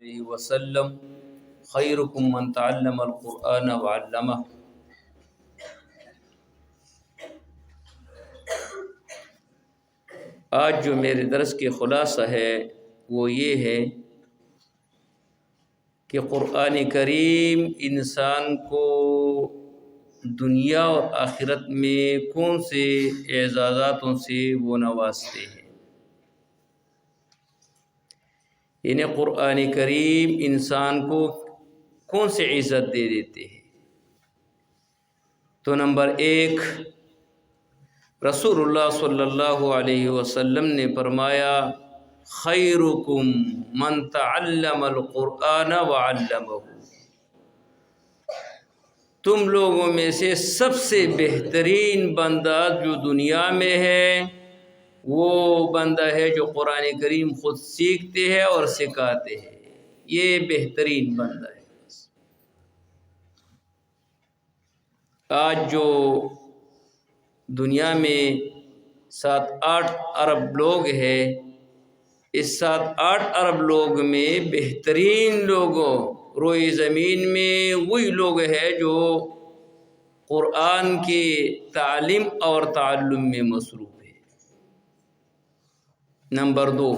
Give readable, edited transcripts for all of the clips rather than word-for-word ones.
علیہ وسلم خیرکم من تعلم القرآن وعلمہ۔ آج جو میرے درس کی خلاصہ ہے وہ یہ ہے کہ قرآن کریم انسان کو دنیا اور آخرت میں کون سے اعزازاتوں سے وہ نوازتے ہیں۔ یعنی قرآن کریم انسان کو کون سے عزت دے دیتے ہیں۔ تو نمبر 1، رسول اللہ صلی اللہ علیہ وسلم نے فرمایا خیرکم من تعلم القرآن وعلمہ، تم لوگوں میں سے سب سے بہترین بندہ جو دنیا میں ہے وہ بندہ ہے جو قرآن کریم خود سیکھتے ہیں اور سکھاتے ہیں، یہ بہترین بندہ ہے۔ آج جو دنیا میں 7-8 ارب لوگ ہیں، اس 7-8 ارب لوگ میں بہترین لوگوں روئے زمین میں وہی لوگ ہیں جو قرآن کی تعلیم اور تعلم میں مصروف ہے۔ نمبر 2،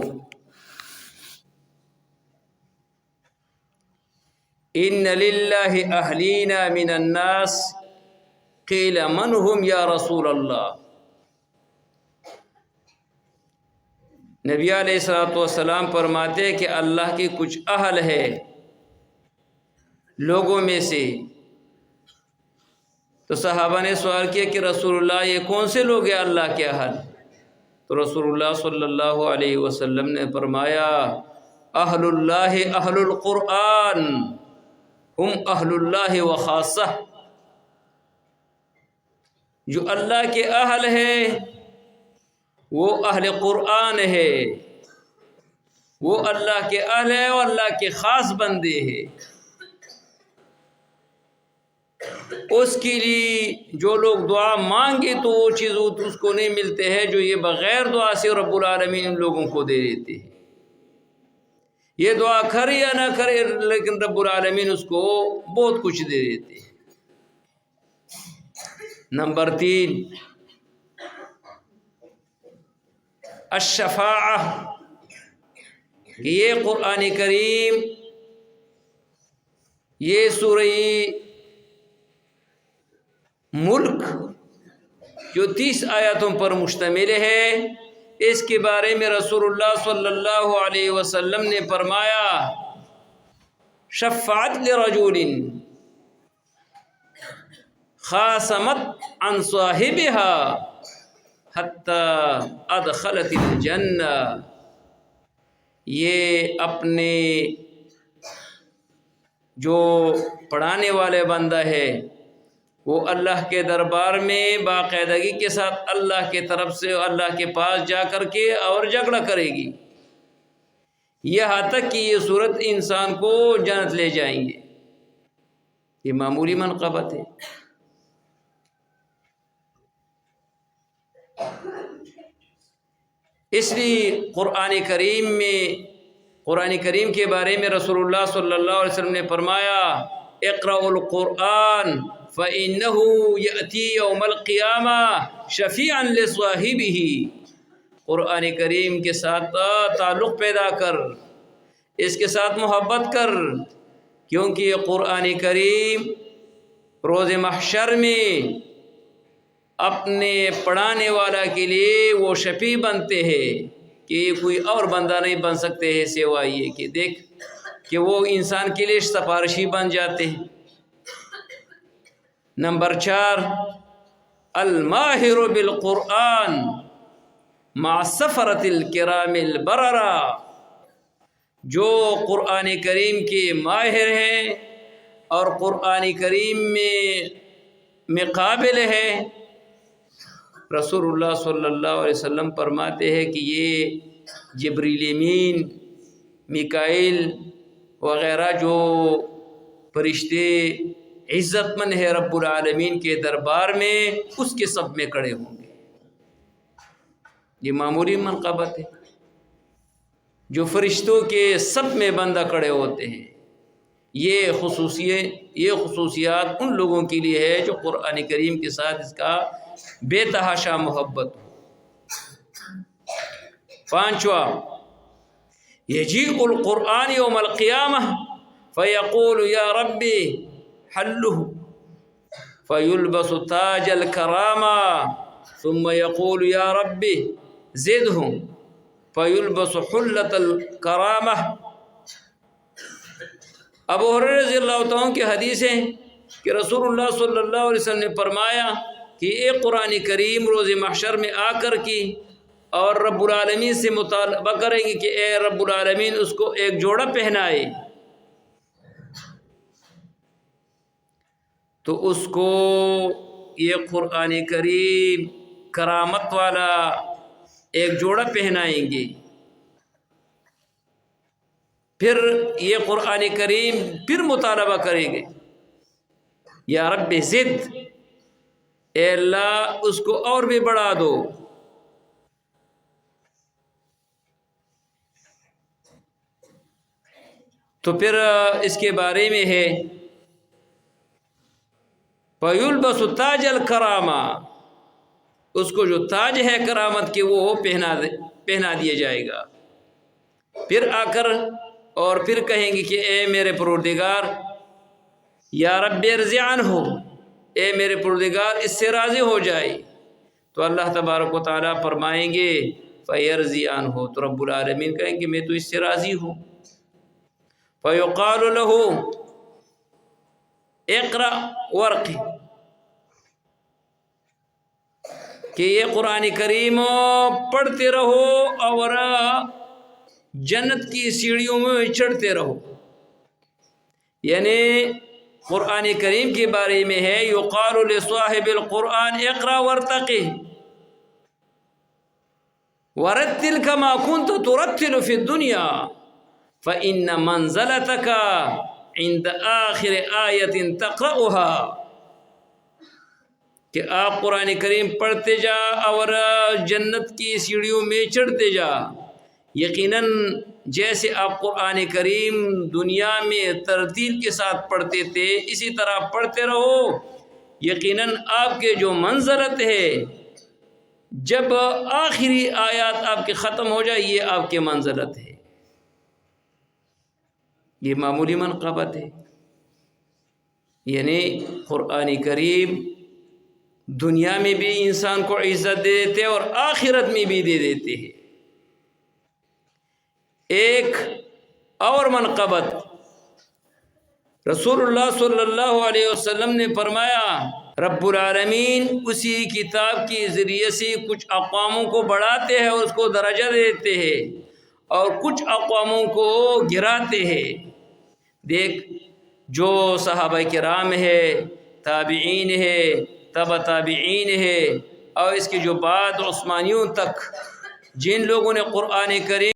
ان للہ اہلین من الناس قیل من ہم یا رسول اللہ۔ نبی علیہ السلام فرماتے ہیں کہ اللہ کی کچھ اہل ہے لوگوں میں سے۔ تو صحابہ نے سوال کیا کہ رسول اللہ یہ کون سے لوگ ہیں اللہ کے اہل؟ تو رسول اللہ صلی اللہ علیہ وسلم نے فرمایا اہل اللہ اہل القرآن ہم اہل اللہ وخاصہ، جو اللہ کے اہل ہے وہ اہل قرآن ہے، وہ اللہ کے اہل ہے اور اللہ کے خاص بندے ہیں۔ اس کے لیے جو لوگ دعا مانگے تو وہ چیز اس کو نہیں ملتے ہیں جو یہ بغیر دعا سے رب العالمین ان لوگوں کو دے دیتے ہیں۔ یہ دعا کرے یا نہ کرے لیکن رب العالمین اس کو بہت کچھ دے دیتے ہیں۔ نمبر 3، الشفاعہ، کہ یہ قرآن کریم یہ سورہ ملک جو 30 آیاتوں پر مشتمل ہے، اس کے بارے میں رسول اللہ صلی اللہ علیہ وسلم نے فرمایا شفاعت لرجل خاصمت عن صاحبها حتی ادخلت الجنہ، یہ اپنے جو پڑھانے والے بندہ ہے وہ اللہ کے دربار میں باقاعدگی کے ساتھ اللہ کے طرف سے اللہ کے پاس جا کر کے اور جھگڑا کرے گی، یہاں تک کہ یہ صورت انسان کو جنت لے جائیں گے۔ یہ معمولی منقبت ہے۔ اس لیے قرآن کریم کے بارے میں رسول اللہ صلی اللہ علیہ وسلم نے فرمایا اقرأوا القرآن فإنه يأتي يوم القيامة شفيعا لصاحبه، قرآن کریم کے ساتھ تعلق پیدا کر، اس کے ساتھ محبت کر، کیونکہ یہ قرآن کریم روز محشر میں اپنے پڑھانے والا کے لیے وہ شفیع بنتے ہیں کہ کوئی اور بندہ نہیں بن سکتے ہیں سوائے یہ کہ دیکھ کہ وہ انسان کے لیے سفارشی بن جاتے ہیں۔ نمبر 4، الماہر بالقرآن مع السفرۃ الکرام البررہ، جو قرآن کریم کے ماہر ہیں اور قرآن کریم میں قابل ہے، رسول اللہ صلی اللہ علیہ وسلم فرماتے ہیں کہ یہ جبریل امین، میکائیل وغیرہ جو فرشتے عزت مند ہے رب العالمین کے دربار میں، اس کے صف میں کھڑے ہوں گے۔ یہ معمولی منقبت ہے۔ جو فرشتوں کے سب میں بندہ کھڑے ہوتے ہیں۔ یہ خصوصیات ان لوگوں کے لیے ہے جو قرآن کریم کے ساتھ اس کا بے تحاشا محبت ہو۔ پانچواں، یجیء القرآن یوم القیامہ فیقول یا ربی حلہ فیلبس تاج الکرامہ ثم یقول یا ربی زدہ فیلبس حلۃ الکرامہ۔ ابو ہریرہ رضی اللہ عنہ کی حدیث ہے کہ رسول اللہ صلی اللہ علیہ وسلم نے فرمایا کہ ایک قرآن کریم روز محشر میں آ کر کی اور رب العالمین سے مطالبہ کریں گے کہ اے رب العالمین اس کو ایک جوڑا پہنائے، تو اس کو یہ قرآن کریم کرامت والا ایک جوڑا پہنائیں گے۔ پھر یہ قرآن کریم پھر مطالبہ کریں گے یا رب زد، اے اللہ اس کو اور بھی بڑھا دو۔ تو پھر اس کے بارے میں ہے فَيُلْبَسُ تَاجَ الْكَرَامَةِ، اس کو جو تاج ہے کرامت کے وہ پہنا دیا جائے گا۔ پھر آ کر اور پھر کہیں گے کہ اے میرے پروردگار یا رب ارض عنہ، اے میرے پروردگار اس سے راضی ہو جائے۔ تو اللہ تبارک و تعالیٰ فرمائیں گے فَيَرْضِي عَنْهُ، تو رب العالمین کہیں گے میں تو اس سے راضی ہوں۔ فَيُقَالُ لَهُ اقرأ ورقی، کہ یہ قرآن کریم پڑھتے رہو اور جنت کی سیڑھیوں میں چڑھتے رہو۔ یعنی قرآن کریم کے بارے میں ہے یقال لصاحب القرآن اقرأ وارتقی ورتل كما كنت ترتل في الدنيا فإن منزلتك عند آخر آیت تقرأها، کہ آپ قرآن کریم پڑھتے جا اور جنت کی سیڑھیوں میں چڑھتے جا۔ یقیناً جیسے آپ قرآن کریم دنیا میں ترتیل کے ساتھ پڑھتے تھے اسی طرح پڑھتے رہو، یقیناً آپ کے جو منزلت ہے جب آخری آیات آپ کے ختم ہو جائے یہ آپ کے منزلت ہے، یہ معمولی منقبت ہے۔ یعنی قرآن کریم دنیا میں بھی انسان کو عزت دے دیتے اور آخرت میں بھی دے دیتے ہیں۔ ایک اور منقبت، رسول اللہ صلی اللہ علیہ وسلم نے فرمایا رب العالمین اسی کتاب کے ذریعے سے کچھ اقواموں کو بڑھاتے ہیں اور اس کو درجہ دیتے ہیں اور کچھ اقواموں کو گراتے ہیں۔ دیکھ جو صحابہ کرام ہے، تابعین ہے، تبع تابعین ہے اور اس کے جو بعد عثمانیوں تک جن لوگوں نے قرآن کریم